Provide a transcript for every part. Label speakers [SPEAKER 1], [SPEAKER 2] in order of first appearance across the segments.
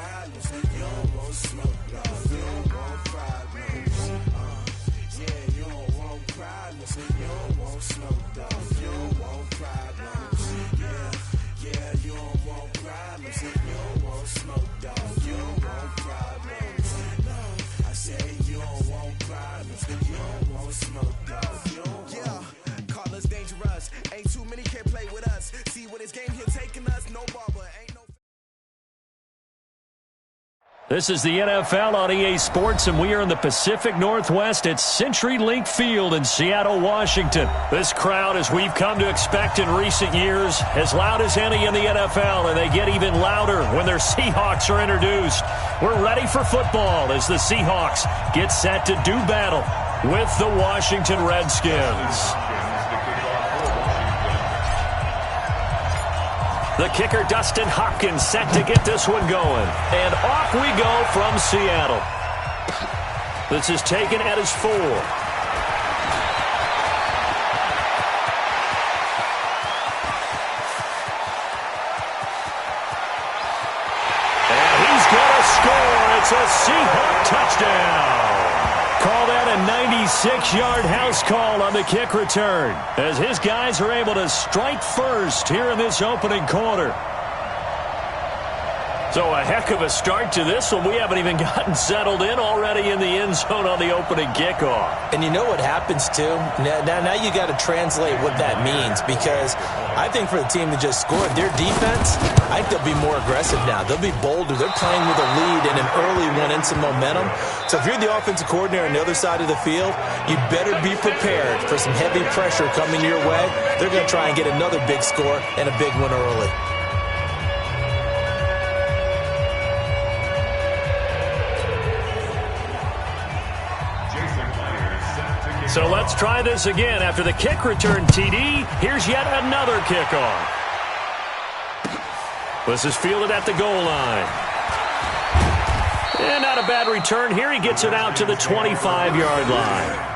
[SPEAKER 1] problems. You don't want smoke, dog. You don't want problems. Yeah, you don't want problems. You don't want smoke, dog. You don't want problems. Yeah, you don't want problems. You don't want smoke, dog. You don't want problems. No, I say you don't want problems. You don't want smoke, dog. You don't want. Call us dangerous. Ain't too many can play with us. See what this game here taking us. No barber, ain't no.
[SPEAKER 2] This is the NFL on EA Sports, and we are in the Pacific Northwest at CenturyLink Field in Seattle, Washington. This crowd, as we've come to expect in recent years, as loud as any in the NFL, and they get even louder when their Seahawks are introduced. We're ready for football as the Seahawks get set to do battle with the Washington Redskins. The kicker, Dustin Hopkins, set to get this one going. And off we go from Seattle. This is taken at his 4. And he's going to score. It's a Seahawk touchdown. Call that a 96-yard house call on the kick return, as his guys are able to strike first here in this opening quarter. So a heck of a start to this one. We haven't even gotten settled in already in the end zone on the opening kickoff.
[SPEAKER 3] And you know what happens, too? Now you got to translate what that means, because I think for the team to just score their defense, I think they'll be more aggressive now. They'll be bolder. They're playing with a lead and an early one and some momentum. So if you're the offensive coordinator on the other side of the field, you better be prepared for some heavy pressure coming your way. They're going to try and get another big score and a big one early.
[SPEAKER 2] So let's try this again. After the kick return, TD, here's yet another kickoff. This is fielded at the goal line. And not a bad return here. He gets it out to the 25-yard line.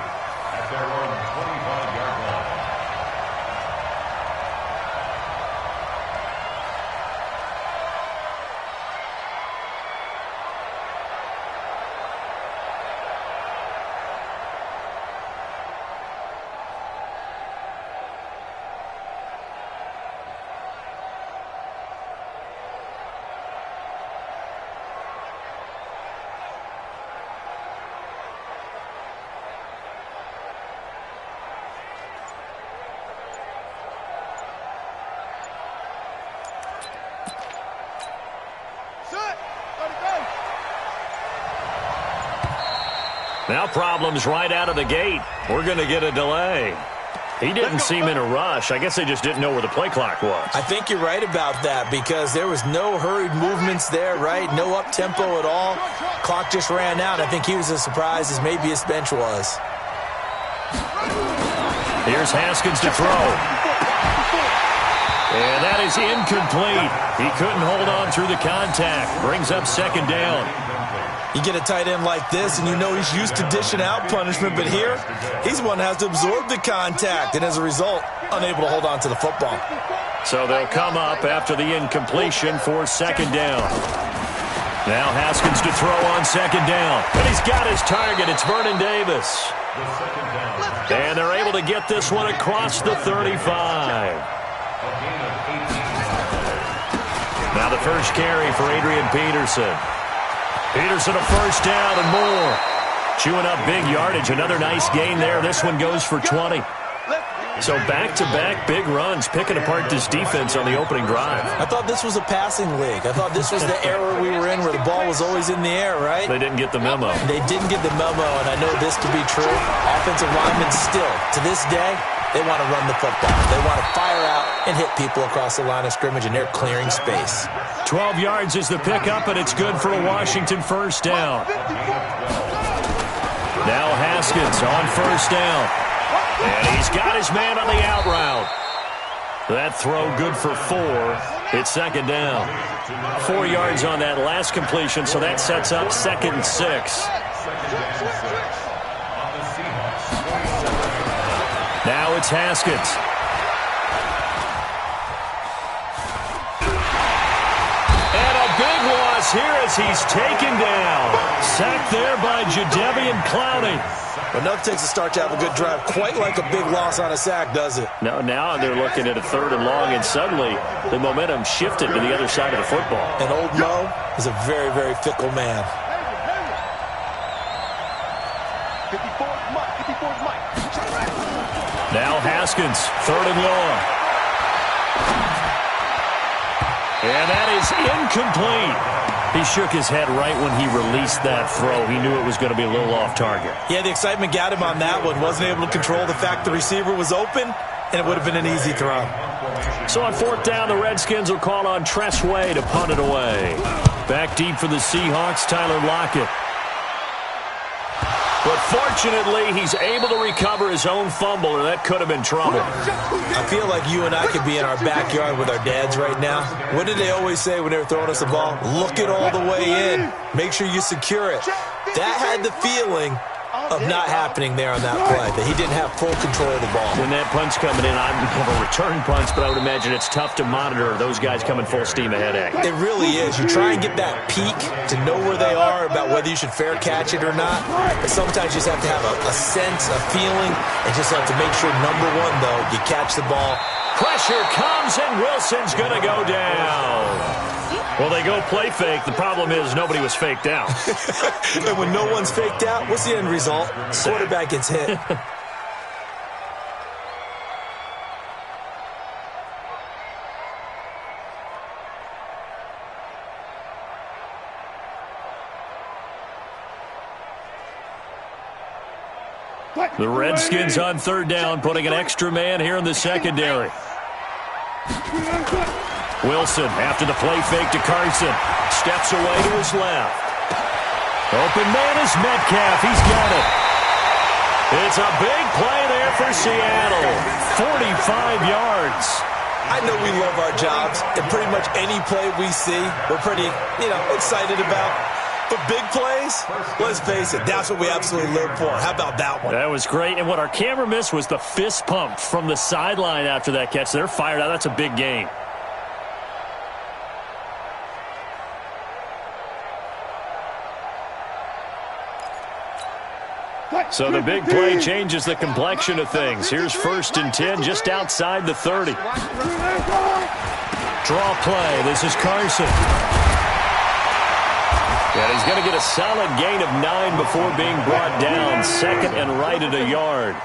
[SPEAKER 2] Now problems right out of the gate. We're going to get a delay. He didn't seem in a rush. I guess they just didn't know where the play clock was.
[SPEAKER 3] I think you're right about that, because there was no hurried movements there, right? No up-tempo at all. Clock just ran out. I think he was as surprised as maybe his bench was.
[SPEAKER 2] Here's Haskins to throw. And that is incomplete. He couldn't hold on through the contact. Brings up second down.
[SPEAKER 3] You get a tight end like this, and you know he's used to dishing out punishment, but here, he's the one that has to absorb the contact, and as a result, unable to hold on to the football.
[SPEAKER 2] So they'll come up after the incompletion for second down. Now Haskins to throw on second down. And he's got his target. It's Vernon Davis. And they're able to get this one across the 35. Now the first carry for Adrian Peterson. Peterson a first down and more. Chewing up big yardage. Another nice gain there. This one goes for 20. So back-to-back big runs, picking apart this defense on the opening drive.
[SPEAKER 3] I thought this was a passing league. I thought this was the era we were in where the ball was always in the air, right?
[SPEAKER 2] They didn't get the memo.
[SPEAKER 3] They didn't get the memo, and I know this to be true. Offensive linemen still, to this day, they want to run the football. They want to fire out and hit people across the line of scrimmage, and they're clearing space.
[SPEAKER 2] 12 yards is the pickup, and it's good for a Washington first down. Now Haskins on first down. And he's got his man on the out route. That throw good for 4. It's second down. 4 yards on that last completion, so that sets up second and 6. Now it's Haskins. And a big loss is here as he's taken down. Sacked there by Jadeveon Clowney.
[SPEAKER 3] But nothing takes a start to have a good drive, quite like a big loss on a sack, does it?
[SPEAKER 2] No, now they're looking at a 3rd and long, and suddenly the momentum shifted to the other side of the football.
[SPEAKER 3] And old Mo is a very, very fickle man.
[SPEAKER 2] Now Haskins, 3rd and long. And that is incomplete. He shook his head right when he released that throw. He knew it was going to be a little off target.
[SPEAKER 3] Yeah, the excitement got him on that one. Wasn't able to control the fact the receiver was open, and it would have been an easy throw.
[SPEAKER 2] So on 4th down, the Redskins will call on Tress Way to punt it away. Back deep for the Seahawks, Tyler Lockett. But fortunately, he's able to recover his own fumble, or that could have been trouble.
[SPEAKER 3] I feel like you and I could be in our backyard with our dads right now. What did they always say when they were throwing us the ball? Look it all the way in. Make sure you secure it. That had the feeling of not happening there on that play, that he didn't have full control of the ball.
[SPEAKER 2] When that punt's coming in, I have a return punch, but I would imagine it's tough to monitor those guys coming full steam ahead.
[SPEAKER 3] It really is. You try and get that peek to know where they are about whether you should fair catch it or not. But sometimes you just have to have a sense, a feeling, and just have to make sure, number one, though, you catch the ball.
[SPEAKER 2] Pressure comes, and Wilson's going to go down. Well, they go play fake. The problem is nobody was faked out.
[SPEAKER 3] And when no one's faked out, what's the end result? Quarterback gets hit.
[SPEAKER 2] The Redskins on 3rd down, putting an extra man here in the secondary. Wilson, after the play fake to Carson, steps away to his left. Open man is Metcalf. He's got it. It's a big play there for Seattle. 45 yards.
[SPEAKER 3] I know we love our jobs, and pretty much any play we see, we're pretty, excited about. But big plays, let's face it, that's what we absolutely live for. How about that one?
[SPEAKER 2] That was great. And what our camera missed was the fist pump from the sideline after that catch. They're fired out. That's a big game. So the big play changes the complexion of things. Here's 1st and 10 just outside the 30. Draw play. This is Carson. And he's going to get a solid gain of 9 before being brought down. 2nd and right at a yard.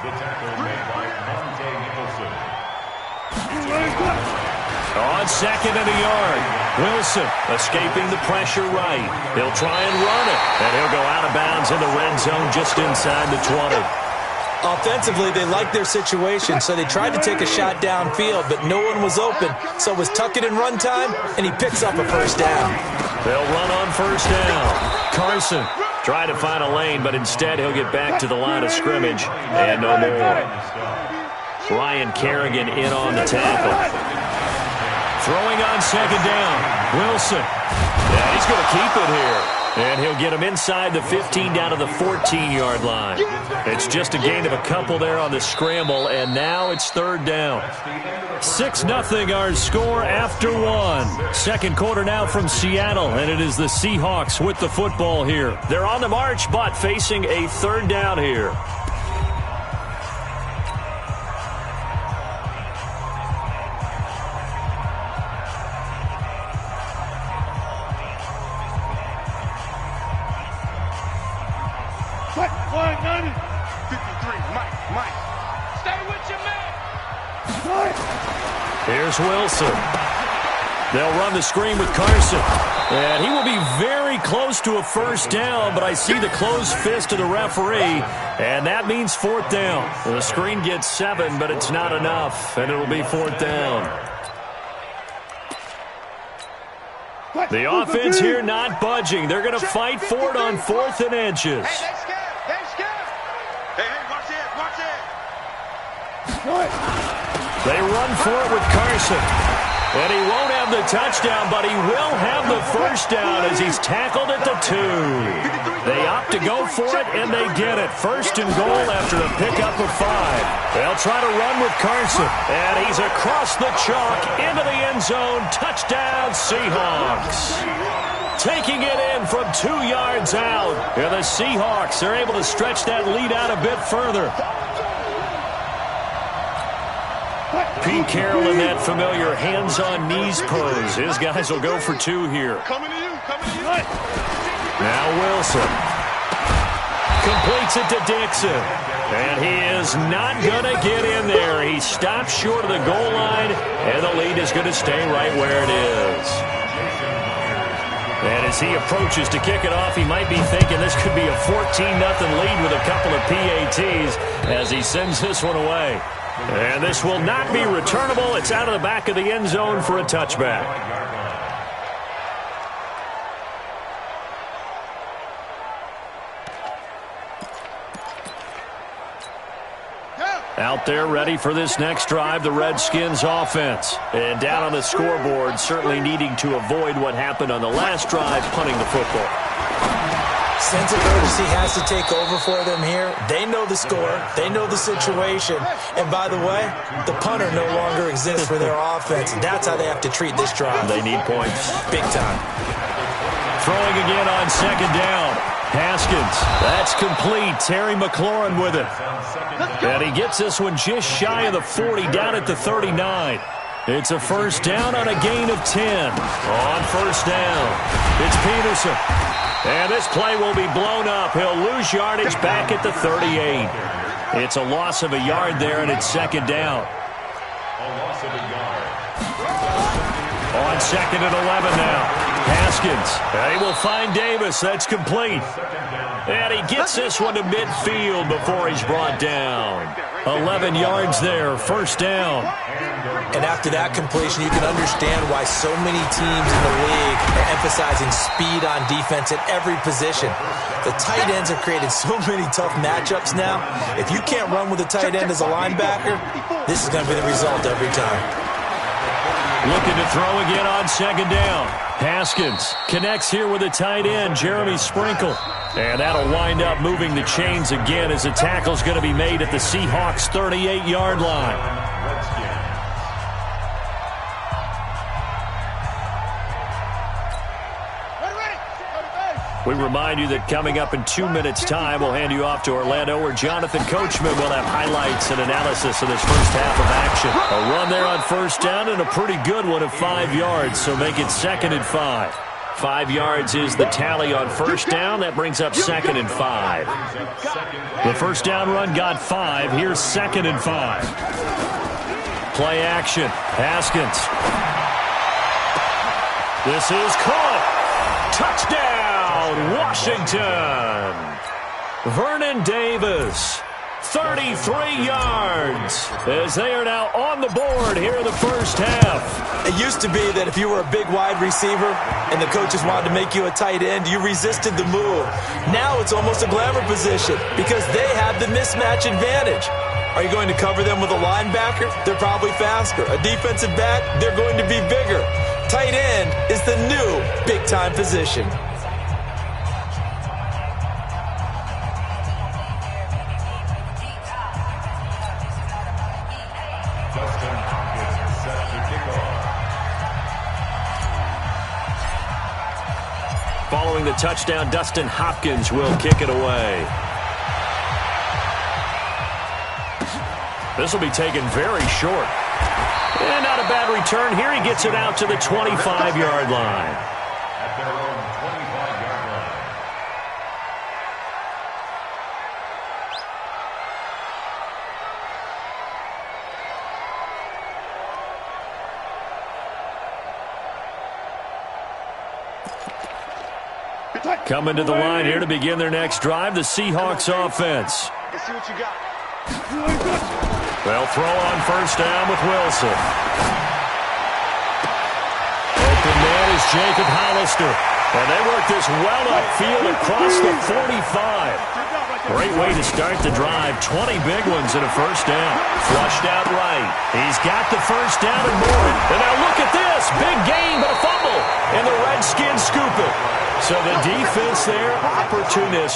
[SPEAKER 2] On 2nd and a yard. Wilson escaping the pressure right. He'll try and run it. And he'll go out of bounds in the red zone just inside the 20.
[SPEAKER 3] Offensively, they liked their situation, so they tried to take a shot downfield, but no one was open. So it was tuck it and run time, and he picks up a 1st down.
[SPEAKER 2] They'll run on 1st down. Carson trying to find a lane, but instead he'll get back to the line of scrimmage. And no more. Ryan Kerrigan in on the tackle. Throwing on 2nd down. Wilson. Yeah, he's going to keep it here. And he'll get him inside the 15 down to the 14-yard line. It's just a gain of a couple there on the scramble, and now it's 3rd down. 6-0 our score after 1. 2nd quarter now from Seattle, and it is the Seahawks with the football here. They're on the march, but facing a 3rd down here. Here's Wilson. They'll run the screen with Carson. And he will be very close to a 1st down, but I see the closed fist of the referee, and that means 4th down. The screen gets 7, but it's not enough, and it'll be 4th down. The offense here not budging. They're going to fight for it on 4th and inches. They run for it with Carson. And he won't have the touchdown, but he will have the 1st down as he's tackled at the 2. They opt to go for it, and they get it. 1st and goal after a pickup of 5. They'll try to run with Carson. And he's across the chalk into the end zone. Touchdown, Seahawks. taking it in from 2 yards out. And the Seahawks are able to stretch that lead out a bit further. Pete Carroll in that familiar hands-on-knees pose. His guys will go for 2 here. Now Wilson completes it to Dixon. And he is not going to get in there. He stops short of the goal line, and the lead is going to stay right where it is. And as he approaches to kick it off, he might be thinking this could be a 14-0 lead with a couple of PATs as he sends this one away. And this will not be returnable. It's out of the back of the end zone for a touchback. Out there ready for this next drive, the Redskins offense. And down on the scoreboard, certainly needing to avoid what happened on the last drive, punting the football.
[SPEAKER 3] Sense of urgency has to take over for them here. They know the score. They know the situation. And by the way, the punter no longer exists for their offense. That's how they have to treat this drive.
[SPEAKER 2] They need points.
[SPEAKER 3] Big time.
[SPEAKER 2] Throwing again on second down. Haskins, that's complete. Terry McLaurin with it. And he gets this one just shy of the 40, down at the 39. It's a first down on a gain of 10. On first down, it's Peterson. And this play will be blown up. He'll lose yardage back at the 38. It's a loss of a yard there, and it's second down. On second and 11 now. Haskins, he will find Davis. That's complete. And he gets this one to midfield before he's brought down. 11 yards there, first down.
[SPEAKER 3] And after that completion, you can understand why so many teams in the league are emphasizing speed on defense at every position. The tight ends have created so many tough matchups now. If you can't run with a tight end as a linebacker, this is going to be the result every time.
[SPEAKER 2] Looking to throw again on second down. Haskins connects here with a tight end, Jeremy Sprinkle. And that'll wind up moving the chains again as the tackle's going to be made at the Seahawks' 38-yard line. We remind you that coming up in 2 minutes' time, we'll hand you off to Orlando, where Jonathan Coachman will have highlights and analysis of this first half of action. A run there on first down and a pretty good one of 5 yards, so make it 2nd and 5. 5 yards is the tally on first down. That brings up 2nd and 5. The first down run got 5. Here's 2nd and 5. Play action. Haskins. This is caught. Touchdown, Washington. Vernon Davis, 33 yards, as they are now on the board here in the first half.
[SPEAKER 3] It used to be that if you were a big wide receiver and the coaches wanted to make you a tight end, you resisted the move. Now it's almost a glamour position because they have the mismatch advantage. Are you going to cover them with a linebacker? They're probably faster. A defensive back? They're going to be bigger. Tight end is the new big-time position.
[SPEAKER 2] Following the touchdown, Dustin Hopkins will kick it away. This will be taken very short. And not a bad return here. He gets it out to the 25-yard line.
[SPEAKER 4] At their own 25-yard
[SPEAKER 2] line. Coming to the line here to begin their next drive, the Seahawks offense.
[SPEAKER 5] Let's see what you got.
[SPEAKER 2] They'll throw on first down with Wilson. Open man is Jacob Hollister. And they work this well upfield across the 45. Great way to start the drive. 20 big ones and a first down. Flushed out right. He's got the first down and more. And now look at this. Big gain, but a fumble. And the Redskins scoop it. So the defense there, opportunist.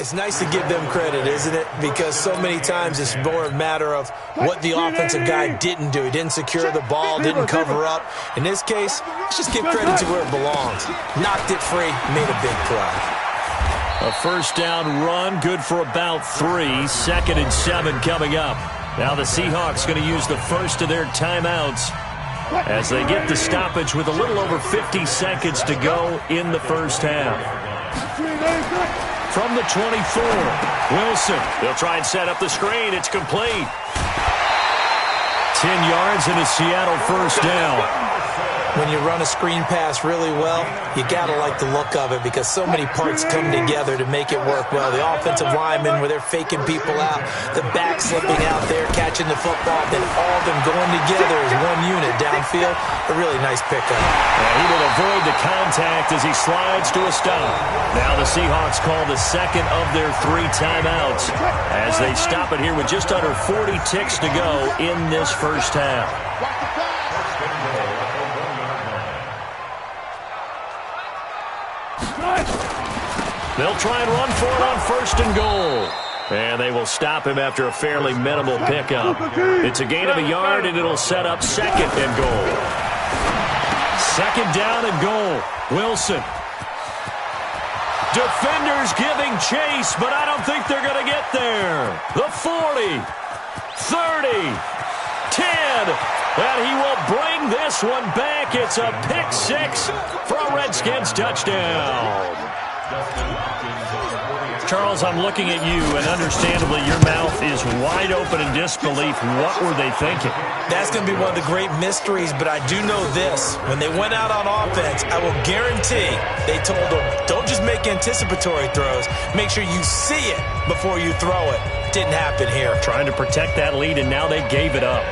[SPEAKER 3] It's nice to give them credit, isn't it? Because so many times it's more a matter of what the offensive guy didn't do. He didn't secure the ball, didn't cover up. In this case, let's just give credit to where it belongs. Knocked it free, made a big play.
[SPEAKER 2] A first down run, good for about 3. 2nd and 7 coming up. Now the Seahawks going to use the first of their timeouts as they get the stoppage with a little over 50 seconds to go in the first half. From the 24, Wilson. They'll try and set up the screen. It's complete. 10 yards and a Seattle first down.
[SPEAKER 3] When you run a screen pass really well, you got to like the look of it because so many parts come together to make it work well. The offensive linemen, where they're faking people out, the back slipping out there, catching the football, then all of them going together as one unit downfield. A really nice pickup.
[SPEAKER 2] And he will avoid the contact as he slides to a stop. Now the Seahawks call the second of their 3 timeouts as they stop it here with just under 40 ticks to go in this first half. They'll try and run for it on 1st and goal. And they will stop him after a fairly minimal pickup. It's a gain of a yard, and it'll set up 2nd and goal. 2nd down and goal. Wilson. Defenders giving chase, but I don't think they're going to get there. The 40, 30, 10. And he will bring this one back. It's a pick 6 for a Redskins touchdown. Charles, I'm looking at you, and understandably your mouth is wide open in disbelief. What were they thinking?
[SPEAKER 3] That's going to be one of the great mysteries, but I do know this. When they went out on offense, I will guarantee they told them, don't just make anticipatory throws. Make sure you see it before you throw it. Didn't happen here.
[SPEAKER 2] Trying to protect that lead, and now they gave it up.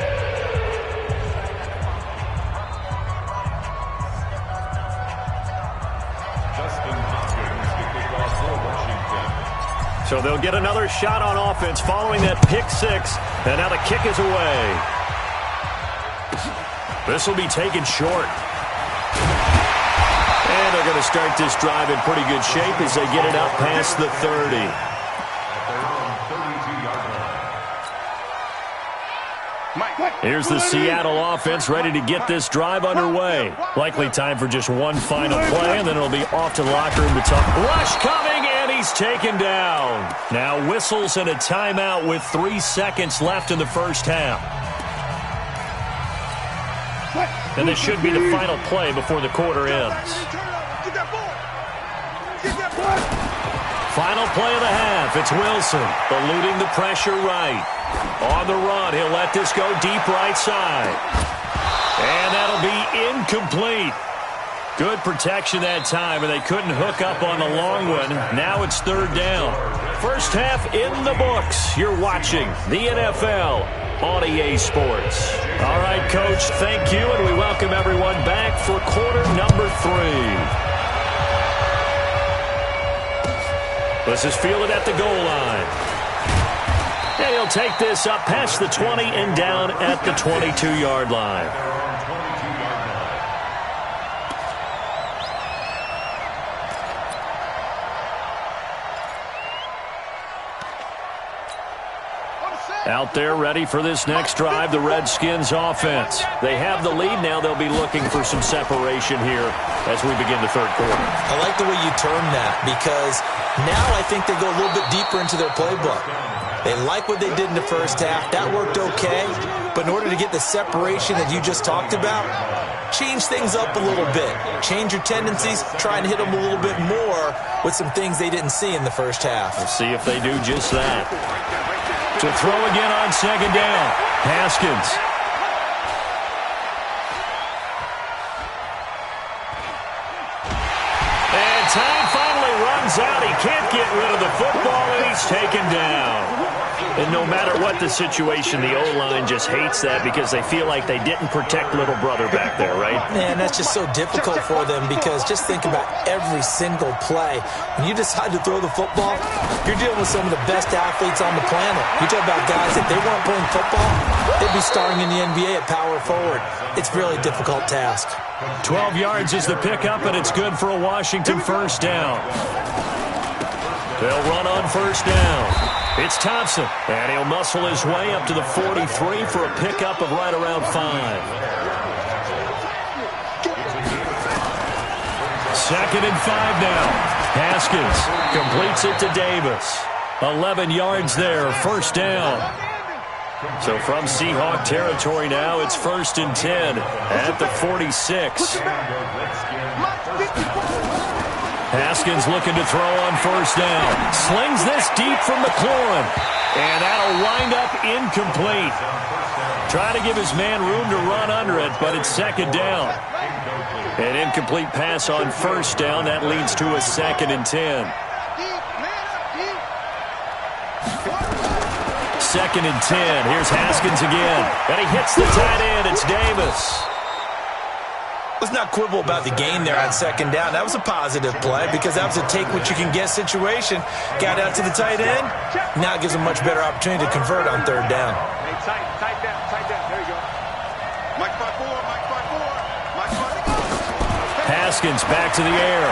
[SPEAKER 2] So they'll get another shot on offense following that pick 6. And now the kick is away. This will be taken short. And they're going to start this drive in pretty good shape as they get it up past the 30. Here's the Seattle offense ready to get this drive underway. Likely time for just one final play, and then it'll be off to the locker room to talk. Rush coming, and he's taken down. Now whistles and a timeout with 3 seconds left in the first half. And this should be the final play before the quarter ends. Final play of the half. It's Wilson eluding the pressure right. On the run, he'll let this go deep right side. And that'll be incomplete. Good protection that time, and they couldn't hook up on the long one. Now it's 3rd down. First half in the books. You're watching the NFL on EA Sports. All right, Coach, thank you, and we welcome everyone back for quarter number 3. This is fielded at the goal line. And he'll take this up past the 20 and down at the 22-yard line. Out there ready for this next drive, the Redskins offense. They have the lead now. They'll be looking for some separation here as we begin the 3rd quarter.
[SPEAKER 3] I like the way you term that because now I think they go a little bit deeper into their playbook. They like what they did in the first half. That worked okay. But in order to get the separation that you just talked about, change things up a little bit. Change your tendencies. Try and hit them a little bit more with some things they didn't see in the first half.
[SPEAKER 2] We'll see if they do just that. To throw again on 2nd down. Haskins. And time finally runs out. He can't get rid of the football, and he's taken down. And no matter what the situation, the O-line just hates that because they feel like they didn't protect little brother back there, right?
[SPEAKER 3] Man, that's just so difficult for them because just think about every single play. When you decide to throw the football, you're dealing with some of the best athletes on the planet. You talk about guys, if they weren't playing football, they'd be starring in the NBA at power forward. It's a really difficult task.
[SPEAKER 2] 12 yards is the pickup, and it's good for a Washington first down. They'll run on first down. It's Thompson, and he'll muscle his way up to the 43 for a pickup of right around 5. 2nd and 5 now. Haskins completes it to Davis. 11 yards there, first down. So from Seahawk territory now, it's 1st and 10 at the 46. Haskins looking to throw on first down. Slings this deep from McLaurin. And that'll wind up incomplete. Trying to give his man room to run under it, but it's 2nd down. An incomplete pass on first down. That leads to a 2nd and 10. 2nd and 10. Here's Haskins again. And he hits the tight end. It's Davis.
[SPEAKER 3] Let's not quibble about the gain there on 2nd down. That was a positive play because that was a take-what-you-can-get situation. Got out to the tight end. Now it gives him a much better opportunity to convert on 3rd down.
[SPEAKER 5] Hey, tight down. There you go. Mike 5-4, Mike 5-4.
[SPEAKER 2] Haskins back to the air.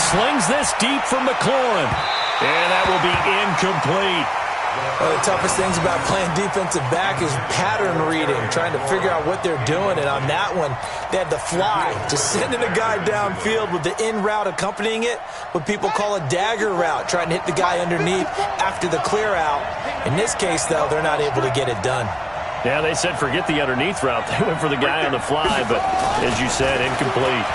[SPEAKER 2] Slings this deep from McLaurin. And that will be incomplete.
[SPEAKER 3] One of the toughest things about playing defensive back is pattern reading, trying to figure out what they're doing. And on that one, they had the fly, just sending a guy downfield with the in route accompanying it, what people call a dagger route, trying to hit the guy underneath after the clear out. In this case, though, they're not able to get it done.
[SPEAKER 2] Yeah, they said forget the underneath route. They went for the guy on the fly, but as you said, incomplete.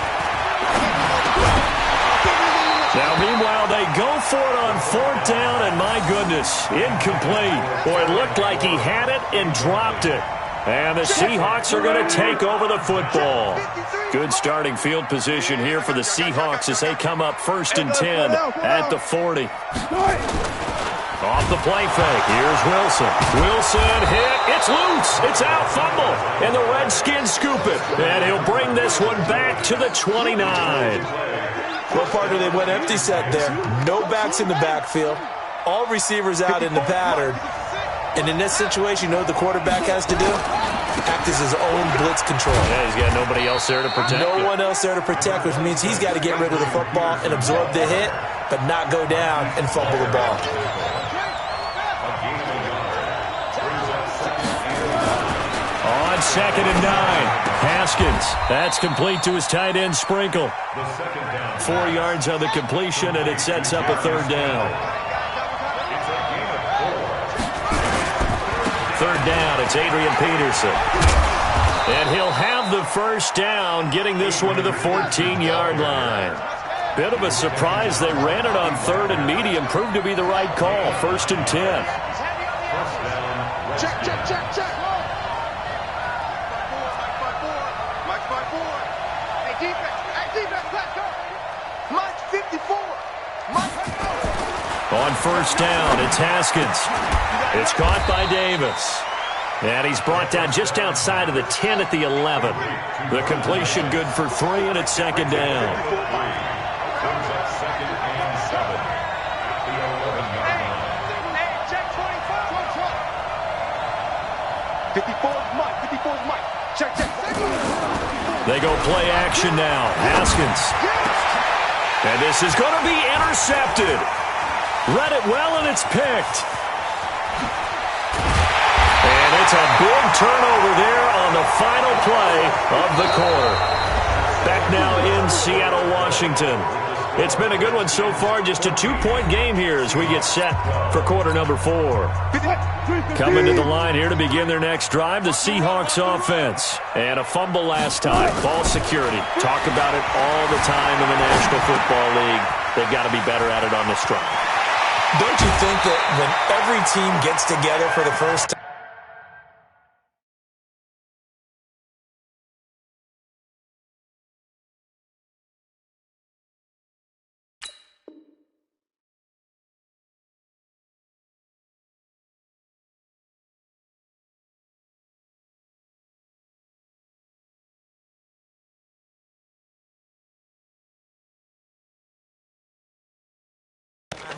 [SPEAKER 2] Now, meanwhile, they go for it on 4th down, and my goodness, incomplete. Boy, it looked like he had it and dropped it. And the Seahawks are going to take over the football. Good starting field position here for the Seahawks as they come up 1st and 10 at the 40. Off the play fake, here's Wilson. Wilson hit, it's loose, it's out, fumble. And the Redskins scoop it. And he'll bring this one back to the 29.
[SPEAKER 3] Well, partner, they went empty set there. No backs in the backfield. All receivers out in the pattern. And in this situation, you know what the quarterback has to do? Act as his own blitz control.
[SPEAKER 2] Yeah, he's got nobody else there to protect
[SPEAKER 3] No one else there to protect, which means he's got to get rid of the football and absorb the hit, but not go down and fumble the ball.
[SPEAKER 2] On 2nd and 9. Haskins, that's complete to his tight end Sprinkle. 4 yards on the completion, and it sets up a 3rd down. 3rd down, it's Adrian Peterson. And he'll have the first down, getting this one to the 14-yard line. Bit of a surprise. They ran it on 3rd and medium. Proved to be the right call. 1st and 10.
[SPEAKER 5] Check.
[SPEAKER 2] On 1st down, it's Haskins. It's caught by Davis. And he's brought down just outside of the 10 at the 11. The completion good for 3, and it's 2nd down. They go play action now. Haskins. And this is going to be intercepted. Read it well, and it's picked. And it's a big turnover there on the final play of the quarter. Back now in Seattle, Washington. It's been a good one so far. Just a 2-point game here as we get set for quarter number 4. Coming to the line here to begin their next drive, the Seahawks offense. And a fumble last time. Ball security. Talk about it all the time in the National Football League. They've got to be better at it on this drive.
[SPEAKER 3] Don't you think that when every team gets together for the first time,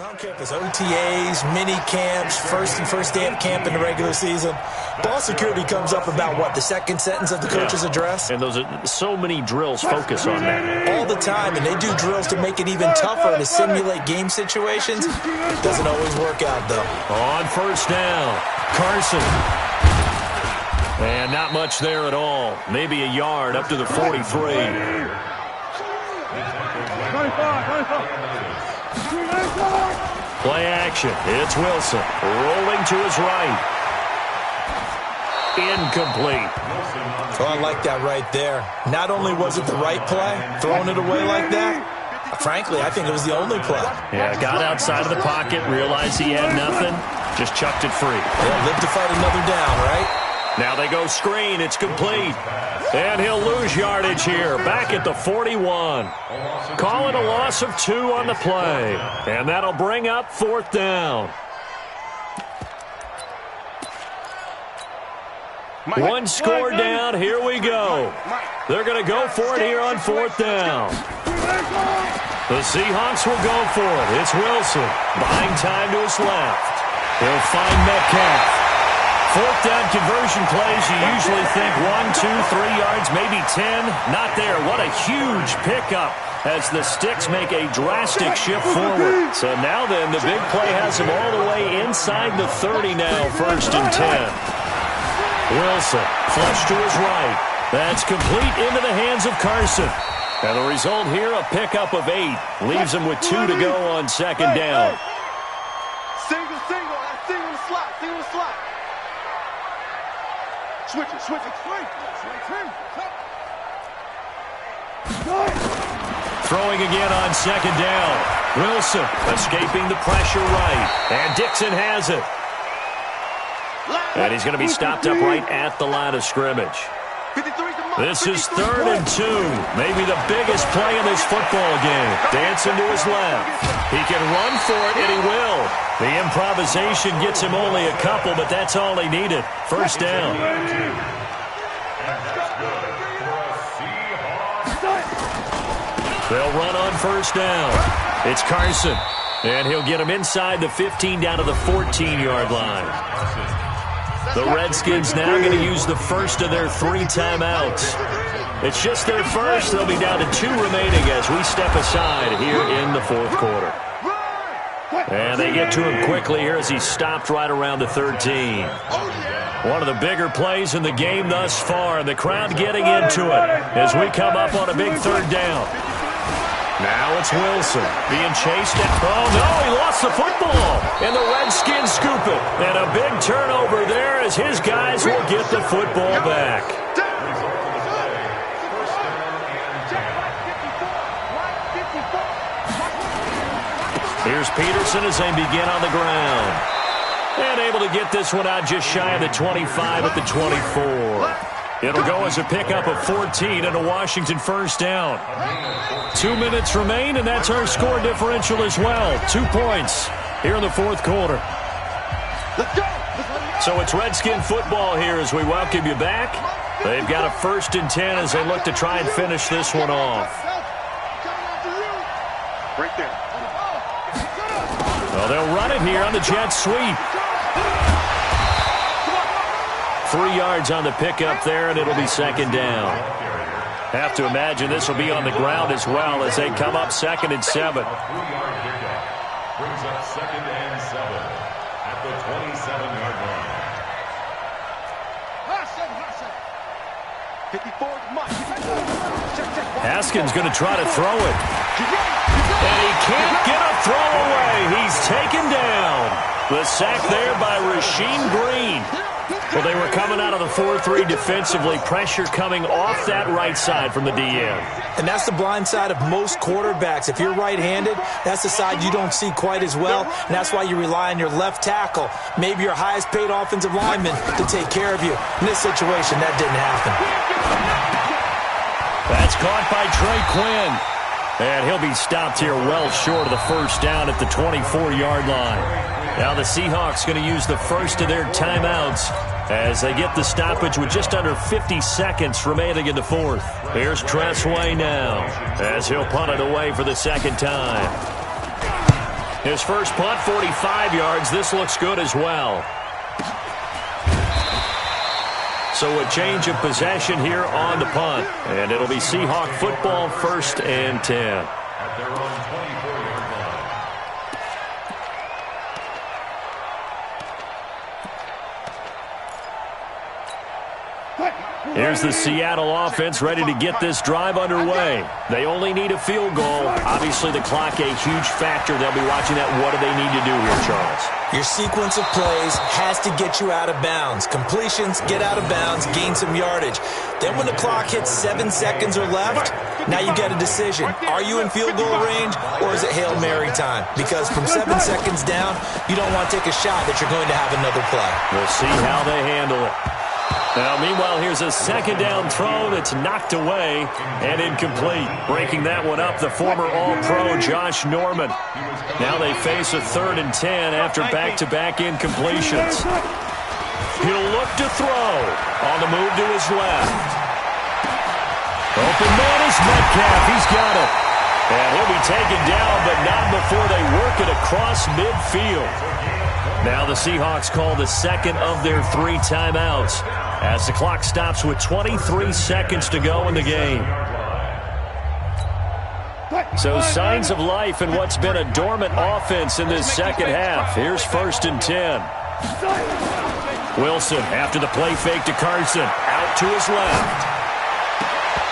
[SPEAKER 3] I don't care if it's OTAs, mini camps, first day of camp in the regular season. Ball security comes up about, what, the second sentence of the coach's address?
[SPEAKER 2] And those are so many drills focus on that.
[SPEAKER 3] All the time, and they do drills to make it even tougher to simulate game situations. Doesn't always work out, though.
[SPEAKER 2] On first down, Carson. And not much there at all. Maybe a yard up to the 43. Play action. It's Wilson. Rolling to his right. Incomplete.
[SPEAKER 3] Oh, I like that right there. Not only was it the right play, throwing it away like that, frankly, I think it was the only play.
[SPEAKER 2] Yeah, got outside of the pocket, realized he had nothing, just chucked it free.
[SPEAKER 3] Yeah, live to fight another down, right?
[SPEAKER 2] Now they go screen. It's complete. And he'll lose yardage here. Back at the 41. Call it a loss of 2 on the play. And that'll bring up fourth down. One score down. Here we go. They're going to go for it here on fourth down. The Seahawks will go for it. It's Wilson. Buying time to his left. He'll find Metcalf. Fourth down conversion plays, you usually think 1, 2, 3 yards, maybe 10. Not there. What a huge pickup as the Sticks make a drastic shift forward. So now then, the big play has them all the way inside the 30 now, first and 10. Wilson, flush to his right. That's complete into the hands of Carson. And the result here, a pickup of 8. Leaves him with 2 to go on second down.
[SPEAKER 5] Single, single the slot, single the slot. Switch it.
[SPEAKER 2] Throwing again on second down. Wilson escaping the pressure right. And Dixon has it. And he's going to be stopped up right at the line of scrimmage. This is 3rd and 2. Maybe the biggest play in this football game. Dancing to his left. He can run for it, and he will. The improvisation gets him only a couple, but that's all he needed. First down. They'll run on first down. It's Carson. And he'll get him inside the 15 down to the 14-yard line. The Redskins now going to use the first of their 3 timeouts. It's just their first. They'll be down to 2 remaining as we step aside here in the fourth quarter. And they get to him quickly here as he stopped right around the 13. One of the bigger plays in the game thus far. And the crowd getting into it as we come up on a big 3rd down. Now it's Wilson being chased. Oh, no, he lost the football. And the Redskins scoop it. And a big turnover there as his guys will get the football back. Here's Peterson as they begin on the ground. And able to get this one out just shy of the 25 at the 24. It'll go as a pickup of 14 and a Washington first down. 2 minutes remain, and that's our score differential as well. 2 points here in the fourth quarter. So it's Redskin football here as we welcome you back. They've got a 1st and 10 as they look to try and finish this one off.
[SPEAKER 5] Right there.
[SPEAKER 2] Well, they'll run it here on the jet sweep. 3 yards on the pickup there, and it'll be second down. Have to imagine this will be on the ground as well as they come up 2nd and 7.
[SPEAKER 4] Brings up 2nd and 7 at the 27-yard line.
[SPEAKER 5] 54 much.
[SPEAKER 2] Haskins going to try to throw it. And he can't get a throw away. He's taken down. The sack there by Rasheem Green. Well, they were coming out of the 4-3 defensively. Pressure coming off that right side from the DN.
[SPEAKER 3] And that's the blind side of most quarterbacks. If you're right-handed, that's the side you don't see quite as well, and that's why you rely on your left tackle, maybe your highest-paid offensive lineman, to take care of you. In this situation, that didn't happen.
[SPEAKER 2] That's caught by Trey Quinn. And he'll be stopped here well short of the first down at the 24-yard line. Now the Seahawks going to use the first of their timeouts as they get the stoppage with just under 50 seconds remaining in the fourth. Here's Tressway now as he'll punt it away for the second time. His first punt, 45 yards. This looks good as well. So a change of possession here on the punt. And it'll be Seahawk football, 1st and 10.
[SPEAKER 4] At their own 24-yard line.
[SPEAKER 2] Here's the Seattle offense ready to get this drive underway. They only need a field goal. Obviously, the clock a huge factor. They'll be watching that. What do they need to do here, Charles?
[SPEAKER 3] Your sequence of plays has to get you out of bounds. Completions, get out of bounds, gain some yardage. Then when the clock hits 7 seconds or left, now you get a decision. Are you in field goal range, or is it Hail Mary time? Because from 7 seconds down, you don't want to take a shot that you're going to have another play.
[SPEAKER 2] We'll see how they handle it. Now, meanwhile, here's a 2nd down throw that's knocked away and incomplete. Breaking that one up, the former All-Pro Josh Norman. Now they face a 3rd and 10 after back-to-back incompletions. He'll look to throw. On the move to his left. Open man is Metcalf. He's got it. And he'll be taken down, but not before they work it across midfield. Now the Seahawks call the 2nd of their 3 timeouts as the clock stops with 23 seconds to go in the game. So signs of life in what's been a dormant offense in this second half. Here's 1st and 10. Wilson after the play fake to Carson. Out to his left.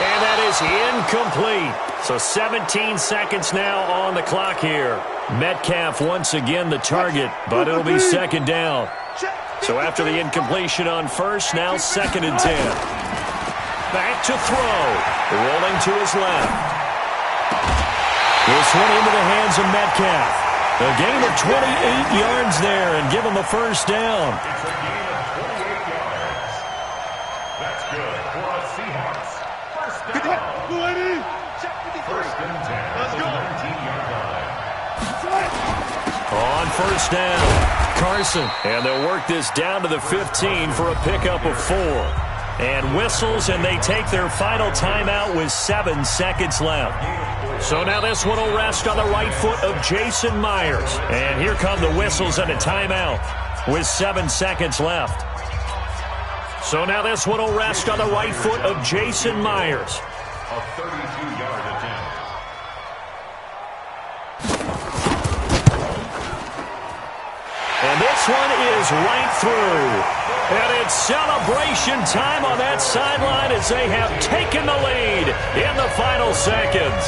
[SPEAKER 2] And that is incomplete. So 17 seconds now on the clock here. Metcalf once again the target, but it'll be 2nd down. So after the incompletion on 1st, now 2nd and 10. Back to throw. Rolling to his left. This one into the hands of Metcalf. A gain of 28 yards there and give him a 1st down.
[SPEAKER 4] It's a gain of 28 yards. That's good for a Seahawks. 1st down. 1st and 10. Let's go. 19-yard line.
[SPEAKER 2] On 1st down, Carson. And they'll work this down to the 15 for a pickup of 4. And whistles, and they take their final timeout with 7 seconds left. So now this one will rest on the right foot of Jason Myers. And here come the whistles and a timeout with 7 seconds left. So now this one will rest on the right foot of Jason Myers.
[SPEAKER 4] A 32-yard attempt.
[SPEAKER 2] And this one is right through. And it's celebration time on that sideline as they have taken the lead in the final seconds.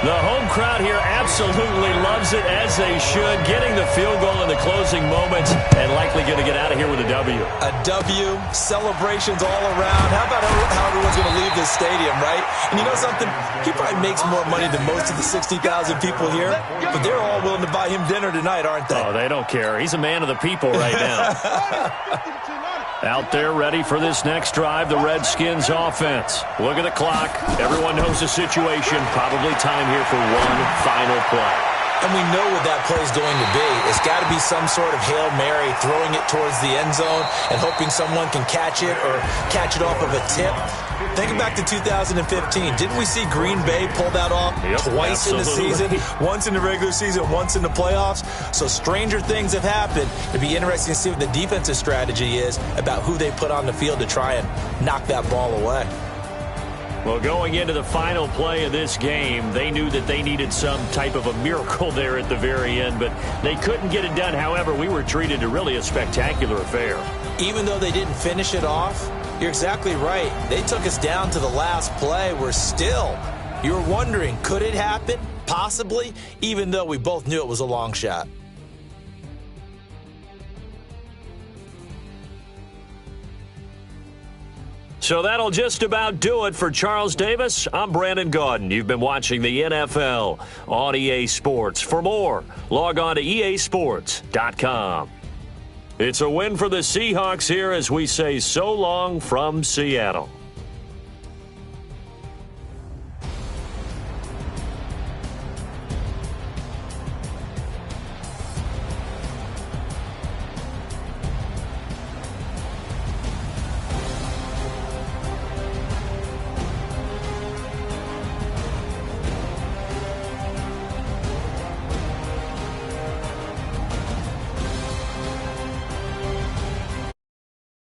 [SPEAKER 2] The home crowd here absolutely loves it, as they should, getting the field goal in the closing moments and likely going to get out of here with a W.
[SPEAKER 3] A W, celebrations all around. How about how everyone's going to leave this stadium, right? And you know something? He probably makes more money than most of the 60,000 people here, but they're all willing to buy him dinner tonight, aren't they?
[SPEAKER 2] Oh, they don't care. He's a man of the people right now. Out there ready for this next drive, the Redskins offense. Look at the clock. Everyone knows the situation. Probably time here for one final play.
[SPEAKER 3] And we know what that play is going to be. It's got to be some sort of Hail Mary, throwing it towards the end zone and hoping someone can catch it or catch it off of a tip. Thinking back to 2015, didn't we see Green Bay pull that off twice in the season? Once in the regular season, once in the playoffs. So stranger things have happened. It'd be interesting to see what the defensive strategy is about who they put on the field to try and knock that ball away.
[SPEAKER 2] Well, going into the final play of this game, they knew that they needed some type of a miracle there at the very end, but they couldn't get it done. However, we were treated to really a spectacular affair.
[SPEAKER 3] Even though they didn't finish it off, you're exactly right. They took us down to the last play. We're still, you were wondering, could it happen? Possibly, even though we both knew it was a long shot.
[SPEAKER 2] So that'll just about do it for Charles Davis. I'm Brandon Gaudin. You've been watching the NFL on EA Sports. For more, log on to easports.com. It's a win for the Seahawks here as we say so long from Seattle.